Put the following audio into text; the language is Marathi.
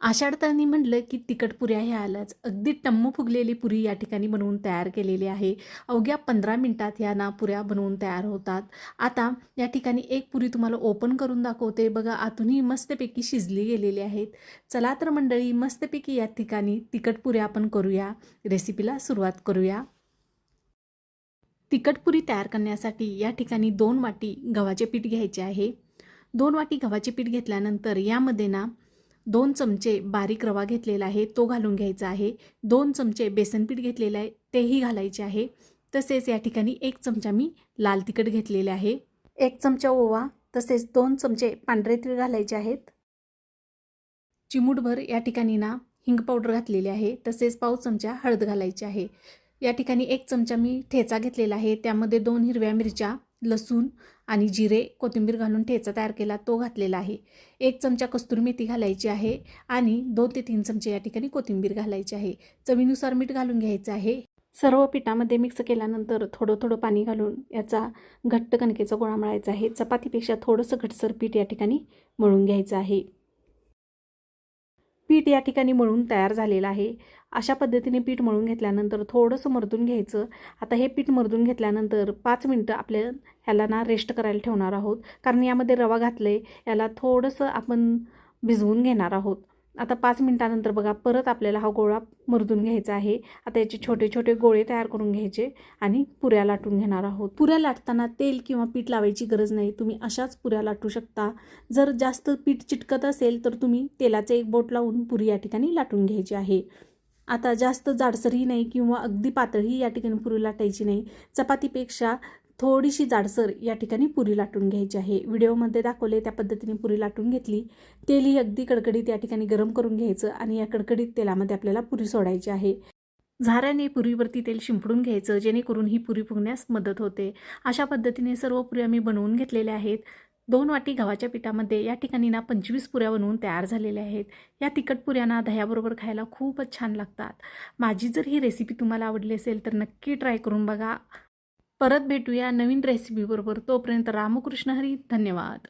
आषाढ तळणी म्हटलं की तिखट पुऱ्या ह्या आल्याच. अगदी टम्म फुगलेली पुरी या ठिकाणी बनवून तयार केलेली आहे. अवघ्या 15 मिनिटात ह्या ना पुऱ्या बनवून तयार होतात. आता या ठिकाणी एक पुरी तुम्हाला ओपन करून दाखवते. बघा आतूनही मस्तपैकी शिजली गेलेली आहेत. चला तर मंडळी, मस्तपैकी या ठिकाणी तिखट पुऱ्या आपण करूया. रेसिपीला सुरुवात करूया. तिखट पुरी तयार करण्यासाठी या ठिकाणी 2 वाटी गव्हाचे पीठ घ्यायचे आहे. 2 वाटी गव्हाचे पीठ घेतल्यानंतर यामध्ये ना 2 चमचे बारीक रवा घेतलेला आहे, तो घालून घ्यायचा आहे. 2 चमचे बेसन पीठ घेतलेलं आहे, तेही घालायचे आहे. तसेच या ठिकाणी 1 चमचा मी लाल तिखट घेतलेले आहे. 1 चमचा ओवा, तसेच 2 चमचे पांढरे तीळ घालायचे आहेत. चिमूटभर या ठिकाणी ना हिंग पावडर घातलेली आहे. तसेच पाव चमचा हळद घालायची आहे. या ठिकाणी 1 चमचा मी ठेचा घेतलेला आहे. त्यामध्ये 2 हिरव्या मिरच्या, लसूण आणि जिरे, कोथिंबीर घालून ठेचा तयार केला, तो घातलेला आहे. 1 चमचा कस्तुरी मेथी घालायची आहे आणि 2 ते 3 चमचे या ठिकाणी कोथिंबीर घालायची आहे. चवीनुसार मीठ घालून घ्यायचं आहे. सर्व पिठामध्ये मिक्स केल्यानंतर थोडं थोडं पाणी घालून याचा घट्ट कणकेचा गोळा मळायचा आहे. चपातीपेक्षा थोडंसं घटसर पीठ या ठिकाणी मळून घ्यायचं आहे. पीठ या ठिकाणी मळून तयार झालेलं आहे. अशा पद्धतीने पीठ मळून घेतल्यानंतर थोडंसं मर्दून घ्यायचं. आता हे पीठ मर्दून घेतल्यानंतर 5 मिनटं आपल्या ह्याला ना रेस्ट करायला ठेवणार आहोत. कारण यामध्ये रवा घातले, याला थोडंसं आपण भिजवून घेणार आहोत. आता 5 मिनटानंतर बघा परत आपल्याला हा गोळा मर्दून घ्यायचा आहे. आता याचे छोटे छोटे गोळे तयार करून घ्यायचे आणि पुऱ्या लाटून घेणार आहोत. पुऱ्या लाटताना तेल किंवा पीठ लावायची गरज नाही. तुम्ही अशाच पुऱ्या लाटू शकता. जर जास्त पीठ चिटकत असेल तर तुम्ही तेलाचे एक बोट लावून पुरी या ठिकाणी लाटून घ्यायची आहे. आता जास्त जाडसरही नाही किंवा अगदी पातळही या ठिकाणी पुरी लाटायची नाही. चपातीपेक्षा थोडीशी जाडसर या ठिकाणी पुरी लाटून घ्यायची आहे. व्हिडिओमध्ये दाखवले त्या पद्धतीने पुरी लाटून घेतली. तेलही अगदी कडकडीत या ठिकाणी गरम करून घ्यायचं आणि या कडकडीत तेलामध्ये आपल्याला पुरी सोडायची आहे. झाऱ्याने पुरीवरती तेल शिंपडून घ्यायचं, जेणेकरून ही पुरी फुगण्यास मदत होते. अशा पद्धतीने सर्व पुऱ्या मी बनवून घेतलेल्या आहेत. 2 वाटी गव्हाच्या पिठामध्ये या ठिकाणी ना 25 पुऱ्या बनवून तयार झालेल्या आहेत. या तिखट पुऱ्यांना दह्याबरोबर खायला खूपच छान लागतात. माझी जर ही रेसिपी तुम्हाला आवडली असेल तर नक्की ट्राय करून बघा. परत भेटूया नवीन रेसिपीबरोबर. तोपर्यंत रामकृष्ण हरी. धन्यवाद.